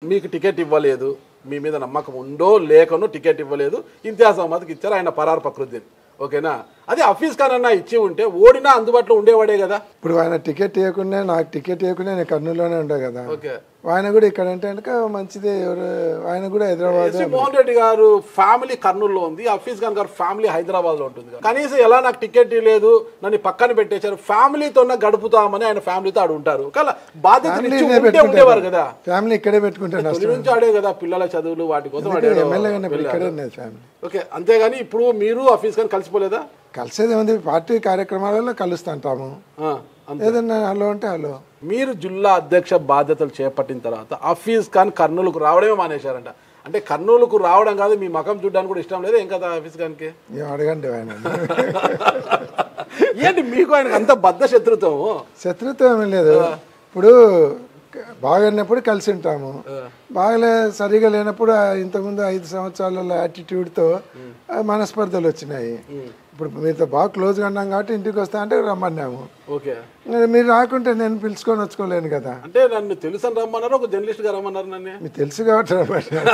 మీకు టికెట్ ఇవ్వలేదు, మీ మీద నమ్మకం ఉందో లేకనో టికెట్ ఇవ్వలేదు, ఇంతియాజ్ అహ్మద్కి ఇచ్చారు, ఆయన పరార్ ఫక్రుద్దీన్. ఓకేనా? అదే హఫీజ్ ఖాన్ అన్న ఇచ్చి ఉంటే ఓడినా అందుబాటులో ఉండేవాడే కదా. ఇప్పుడు ఆయన టికెట్ ఇవ్వకుండా, నాకు టికెట్ ఇవ్వకుండా నేను కర్నూలులోనే ఉండే కదా. ఓకే, ఆయన కూడా ఇక్కడ అంటే కనుక మంచిదే. ఆయన కూడా హైదరాబాద్. మోహన్ రెడ్డి గారు ఫ్యామిలీ కర్నూలులో ఉంది, హఫీజ్ ఖాన్ గారు ఫ్యామిలీ హైదరాబాద్ లో ఉంటుంది. కనీసం ఎలా నాకు టికెట్ లేదు, నన్ను పక్కన పెట్టేశారు, ఫ్యామిలీతో గడుపుతామని ఆయన ఫ్యామిలీతో ఆడు ఉంటారు. కానీ బాధ్యత ఉండేవారు కదా. ఫ్యామిలీ ఇక్కడే పెట్టుకుంటాను నుంచి ఆడే కదా, పిల్లల చదువులు వాటి కోసం ఫ్యామిలీ. ఓకే, అంతేగాని ఇప్పుడు మీరు హఫీజ్ ఖాన్ కలిసిపోలేదా? కలిసేది ఉంది, పార్టీ కార్యక్రమాలలో కలుస్తుంటాము. ఏదన్నా హలో అంటే హలో. మీరు జిల్లా అధ్యక్ష బాధ్యతలు చేపట్టిన తర్వాత హఫీజ్ ఖాన్ కర్నూలుకు రావడమే మానేశారంట. అంటే కర్నూలుకు రావడం కాదు, మీ మకం చూడడానికి కూడా ఇష్టం లేదు ఏం కదా హఫీజ్ ఖాన్కి? అడగండి ఆయన. ఏంటి మీకు ఆయనకు అంత బద్ధ శత్రుత్వం? శత్రుత్వం ఏమీ లేదు. ఇప్పుడు బాగున్నప్పుడు కలిసి ఉంటాము, బాగా సరిగా లేనప్పుడు ఇంతకుముందు 5 సంవత్సరాల యాటిట్యూడ్తో మనస్పర్ధలు వచ్చినాయి. ఇప్పుడు మీతో బాగా క్లోజ్గా ఉన్నాం కాబట్టి ఇంటికి వస్తా అంటే రమ్మన్నాము. ఓకే, మీరు రాకుంటే నేను పిలుచుకొని వచ్చుకోలేను కదా. అంటే నన్ను తెలుసు అని రమ్మన్నారు, ఒక జర్నలిస్ట్గా రమ్మన్నారు. నన్ను మీకు తెలుసు కాబట్టి రమ్మన్నారు.